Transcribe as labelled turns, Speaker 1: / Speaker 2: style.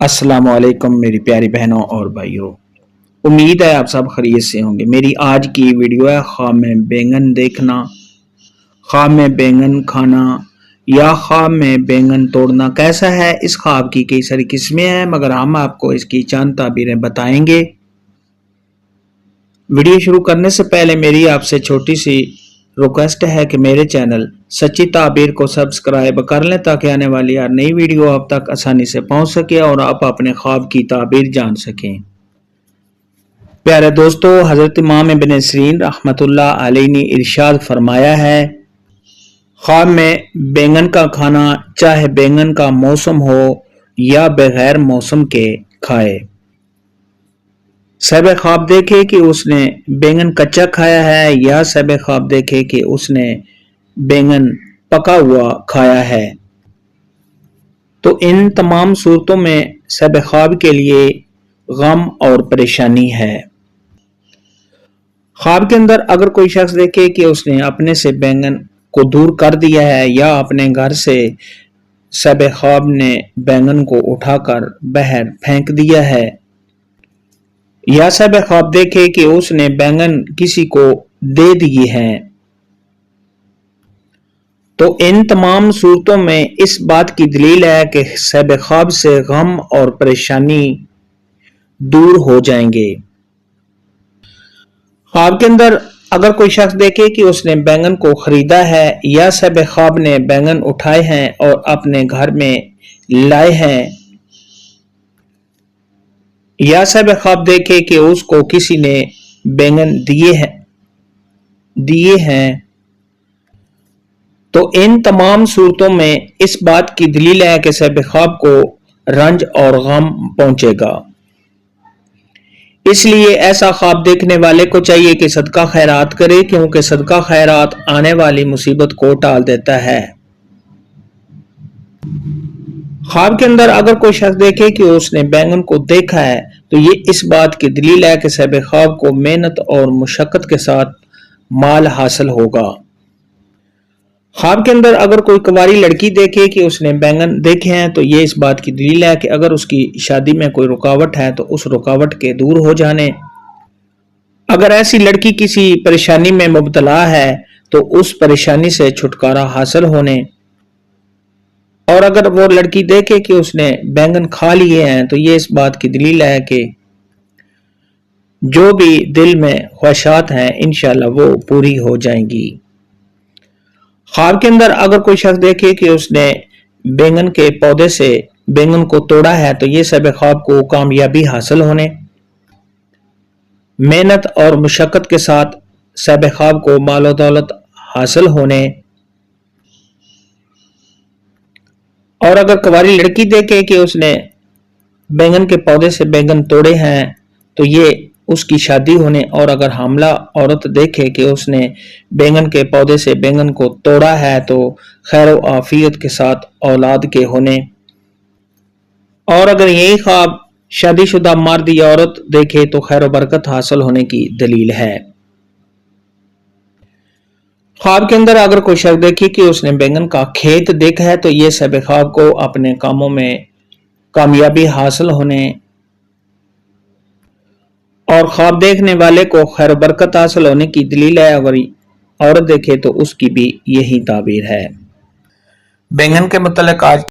Speaker 1: السلام علیکم میری پیاری بہنوں اور بھائیوں، امید ہے آپ سب خیریت سے ہوں گے۔ میری آج کی ویڈیو ہے خواب میں بینگن دیکھنا، خواب میں بینگن کھانا یا خواب میں بینگن توڑنا کیسا ہے۔ اس خواب کی کئی ساری قسمیں ہیں مگر ہم آپ کو اس کی چند تعبیریں بتائیں گے۔ ویڈیو شروع کرنے سے پہلے میری آپ سے چھوٹی سی ریکویسٹ ہے کہ میرے چینل سچی تعبیر کو سبسکرائب کر لیں تاکہ آنے والی ہر نئی ویڈیو آپ تک آسانی سے پہنچ سکے اور آپ اپنے خواب کی تعبیر جان سکیں۔ پیارے دوستو، حضرت امام ابن سیرین رحمت اللہ علیہ نے ارشاد فرمایا ہے، خواب میں بینگن کا کھانا چاہے بینگن کا موسم ہو یا بغیر موسم کے کھائے۔ صاحب خواب دیکھے کہ اس نے بینگن کچا کھایا ہے یا صاحب خواب دیکھے کہ اس نے بینگن پکا ہوا کھایا ہے، تو ان تمام صورتوں میں صاحب خواب کے لیے غم اور پریشانی ہے۔ خواب کے اندر اگر کوئی شخص دیکھے کہ اس نے اپنے سے بینگن کو دور کر دیا ہے یا اپنے گھر سے صاحب خواب نے بینگن کو اٹھا کر باہر پھینک دیا ہے، یا صاحب خواب دیکھے کہ اس نے بینگن کسی کو دے دیے ہیں، تو ان تمام صورتوں میں اس بات کی دلیل ہے کہ صاحب خواب سے غم اور پریشانی دور ہو جائیں گے۔ خواب کے اندر اگر کوئی شخص دیکھے کہ اس نے بینگن کو خریدا ہے یا صاحب خواب نے بینگن اٹھائے ہیں اور اپنے گھر میں لائے ہیں، یا صاحب خواب دیکھے کہ اس کو کسی نے بینگن دیے ہیں، تو ان تمام صورتوں میں اس بات کی دلیل ہے کہ صاحب خواب کو رنج اور غم پہنچے گا۔ اس لیے ایسا خواب دیکھنے والے کو چاہیے کہ صدقہ خیرات کرے، کیونکہ صدقہ خیرات آنے والی مصیبت کو ٹال دیتا ہے۔ خواب کے اندر اگر کوئی شخص دیکھے کہ اس نے بینگن کو دیکھا ہے تو یہ اس بات کی دلیل ہے کہ صاحب خواب کو محنت اور مشقت کے ساتھ مال حاصل ہوگا۔ خواب کے اندر اگر کوئی کنواری لڑکی دیکھے کہ اس نے بینگن دیکھے ہیں تو یہ اس بات کی دلیل ہے کہ اگر اس کی شادی میں کوئی رکاوٹ ہے تو اس رکاوٹ کے دور ہو جانے، اگر ایسی لڑکی کسی پریشانی میں مبتلا ہے تو اس پریشانی سے چھٹکارا حاصل ہونے، اور اگر وہ لڑکی دیکھے کہ اس نے بینگن کھا لیے ہیں تو یہ اس بات کی دلیل ہے کہ جو بھی دل میں خواہشات ہیں انشاءاللہ وہ پوری ہو جائیں گی۔ خواب کے اندر اگر کوئی شخص دیکھے کہ اس نے بینگن کے پودے سے بینگن کو توڑا ہے تو یہ صاحب خواب کو کامیابی حاصل ہونے، محنت اور مشقت کے ساتھ صاحب خواب کو مال و دولت حاصل ہونے، اور اگر کنواری لڑکی دیکھے کہ اس نے بینگن کے پودے سے بینگن توڑے ہیں تو یہ اس کی شادی ہونے، اور اگر حاملہ عورت دیکھے کہ اس نے بینگن کے پودے سے بینگن کو توڑا ہے تو خیر و عافیت کے ساتھ اولاد کے ہونے، اور اگر یہی خواب شادی شدہ مرد یا عورت دیکھے تو خیر و برکت حاصل ہونے کی دلیل ہے۔ خواب کے اندر اگر کوئی شخص دیکھے کہ اس نے بینگن کا کھیت دیکھا ہے تو یہ صاحب خواب کو اپنے کاموں میں کامیابی حاصل ہونے اور خواب دیکھنے والے کو خیر و برکت حاصل ہونے کی دلیل ہے۔ اگر عورت دیکھے تو اس کی بھی یہی تعبیر ہے۔ بینگن کے متعلق آج